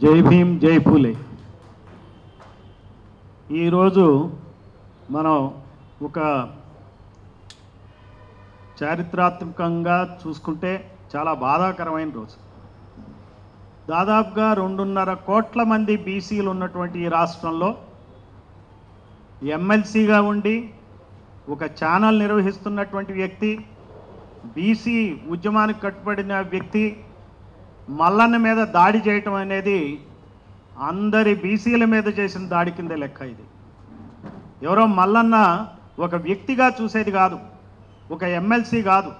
జై భీమ్ జై పూలే. ఈరోజు మనం ఒక చారిత్రాత్మకంగా చూసుకుంటే చాలా బాధాకరమైన రోజు. దాదాపుగా 2.5 కోట్ల మంది బీసీలు ఉన్నటువంటి ఈ రాష్ట్రంలో ఎమ్మెల్సీగా ఉండి ఒక ఛానల్ నిర్వహిస్తున్నటువంటి వ్యక్తి, బీసీ ఉద్యమానికి కట్టుబడిన వ్యక్తి మల్లన్న మీద దాడి చేయటం అనేది అందరి బీసీల మీద చేసిన దాడి కింద లెక్క. ఇది ఎవరో మల్లన్న ఒక వ్యక్తిగా చూసేది కాదు, ఒక ఎమ్మెల్సీ కాదు.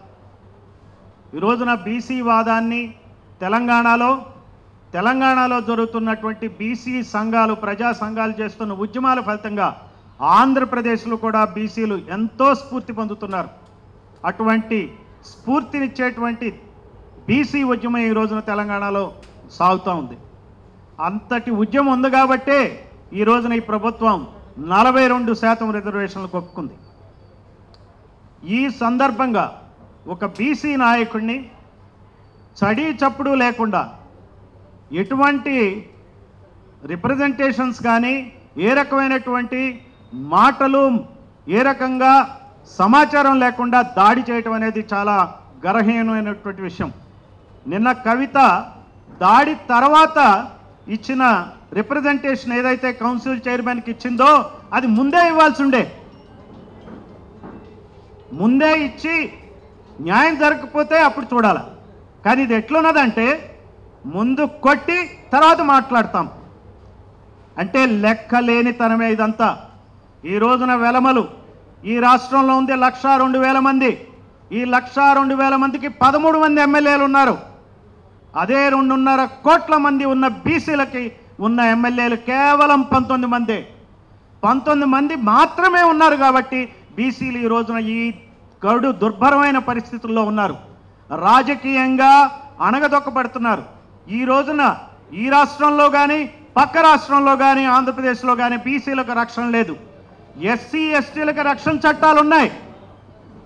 ఈ రోజున బీసీ వాదాన్ని తెలంగాణలో జరుగుతున్నటువంటి బీసీ సంఘాలు, ప్రజా సంఘాలు చేస్తున్న ఉద్యమాల ఫలితంగా ఆంధ్రప్రదేశ్లో కూడా బీసీలు ఎంతో స్ఫూర్తి పొందుతున్నారు. అటువంటి స్ఫూర్తినిచ్చేటువంటి బీసీ ఉద్యమం ఈ రోజున తెలంగాణలో సాగుతూ ఉంది. అంతటి ఉద్యమం ఉంది కాబట్టే ఈ రోజున ఈ ప్రభుత్వం 42% రిజర్వేషన్లకు ఒప్పుకుంది. ఈ సందర్భంగా ఒక బీసీ నాయకుడిని చడీ చప్పుడు లేకుండా, ఎటువంటి రిప్రజెంటేషన్స్ కానీ, ఏ రకమైనటువంటి మాటలు, ఏ రకంగా సమాచారం లేకుండా దాడి చేయటం అనేది చాలా గర్హనీయమైనటువంటి విషయం. నిన్న కవిత దాడి తర్వాత ఇచ్చిన రిప్రజెంటేషన్ ఏదైతే కౌన్సిల్ చైర్మన్కి ఇచ్చిందో అది ముందే ఇవ్వాల్సి ఉండే. ముందే ఇచ్చి న్యాయం జరగకపోతే అప్పుడు చూడాలి. కానీ ఇది ఎట్లున్నదంటే ముందు కొట్టి తర్వాత మాట్లాడతాం అంటే లెక్కలేనితనమే ఇదంతా. ఈ రోజున వెలమలు ఈ రాష్ట్రంలో ఉంది 1,02,000 మంది. ఈ 1,02,000 మందికి 13 మంది ఎమ్మెల్యేలు ఉన్నారు. అదే 2.5 కోట్ల మంది ఉన్న బీసీలకి ఉన్న ఎమ్మెల్యేలు కేవలం 19 మందే. 19 మంది మాత్రమే ఉన్నారు కాబట్టి బీసీలు ఈ రోజున ఈ గడు దుర్భరమైన పరిస్థితుల్లో ఉన్నారు. రాజకీయంగా అణగదొక్కబడుతున్నారు. ఈ రోజున ఈ రాష్ట్రంలో కానీ, పక్క రాష్ట్రంలో కానీ, ఆంధ్రప్రదేశ్లో కానీ బీసీలకు రక్షణ లేదు. ఎస్సీ ఎస్టీలకు రక్షణ చట్టాలు ఉన్నాయి.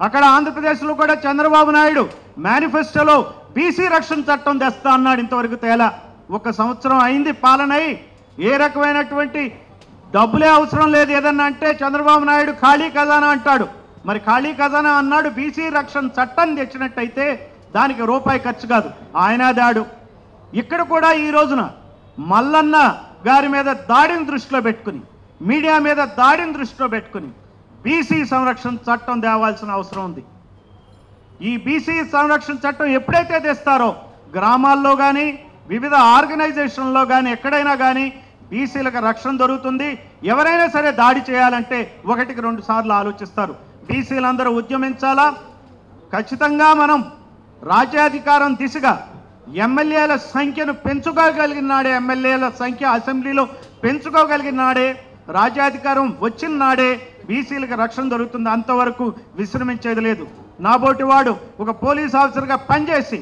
అక్కడ ఆంధ్రప్రదేశ్లో కూడా చంద్రబాబు నాయుడు మేనిఫెస్టోలో బీసీ రక్షణ చట్టం తెస్తా అన్నాడు. ఇంతవరకు తేలా. 1 సంవత్సరం అయింది పాలన అయి, ఏ రకమైనటువంటి డబ్బులే అవసరం లేదు ఏదన్నా అంటే చంద్రబాబు నాయుడు ఖాళీ ఖజానా అంటాడు. మరి ఖాళీ ఖజానా అన్నాడు, బీసీ రక్షణ చట్టం తెచ్చినట్టయితే దానికి రూపాయి ఖర్చు కాదు, ఆయన దాడు. ఇక్కడ కూడా ఈ రోజున మల్లన్న గారి మీద దాడిని దృష్టిలో పెట్టుకుని, మీడియా మీద దాడిని దృష్టిలో పెట్టుకుని బీసీ సంరక్షణ చట్టం తేవాల్సిన అవసరం ఉంది. ఈ బీసీ సంరక్షణ చట్టం ఎప్పుడైతే తెస్తారో గ్రామాల్లో కానీ, వివిధ ఆర్గనైజేషన్లో కానీ, ఎక్కడైనా కానీ బీసీలకు రక్షణ దొరుకుతుంది. ఎవరైనా సరే దాడి చేయాలంటే 1కి 2 సార్లు ఆలోచిస్తారు. బీసీలందరూ ఉద్యమించాలా. ఖచ్చితంగా మనం రాజ్యాధికారం దిశగా ఎమ్మెల్యేల సంఖ్యను పెంచుకోగలిగిన నాడే, ఎమ్మెల్యేల సంఖ్య అసెంబ్లీలో పెంచుకోగలిగిన నాడే, రాజ్యాధికారం వచ్చిన నాడే బీసీలకు రక్షణ దొరుకుతుంది. అంతవరకు విశ్రమించేది లేదు. నాబోటి వాడు ఒక పోలీస్ ఆఫీసర్గా పనిచేసి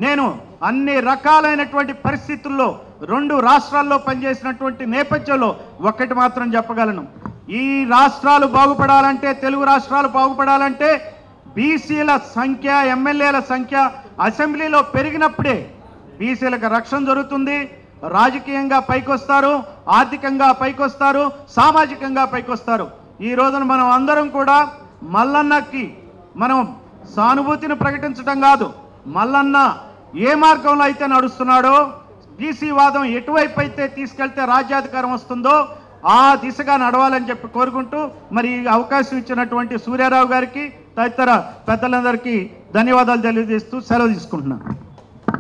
నేను అన్ని రకాలైనటువంటి పరిస్థితుల్లో 2 రాష్ట్రాల్లో పనిచేసినటువంటి నేపథ్యంలో ఒక్కటి మాత్రం చెప్పగలను. ఈ రాష్ట్రాలు బాగుపడాలంటే, తెలుగు రాష్ట్రాలు బాగుపడాలంటే బీసీల సంఖ్య, ఎమ్మెల్యేల సంఖ్య అసెంబ్లీలో పెరిగినప్పుడే బీసీలకు రక్షణ దొరుకుతుంది. రాజకీయంగా పైకొస్తారు, ఆర్థికంగా పైకొస్తారు, సామాజికంగా పైకొస్తారు. ఈ రోజున మనం అందరం కూడా మల్లన్నకి మనం సానుభూతిని ప్రకటించడం కాదు, మల్లన్న ఏ మార్గంలో అయితే నడుస్తున్నాడో, బీసీ వాదం ఎటువైపు అయితే తీసుకెళ్తే రాజ్యాధికారం వస్తుందో ఆ దిశగా నడవాలని చెప్పి కోరుకుంటూ, మరి అవకాశం ఇచ్చినటువంటి సూర్యారావు గారికి, తదితర పెద్దలందరికీ ధన్యవాదాలు తెలియజేస్తూ సెలవు తీసుకుంటున్నాను.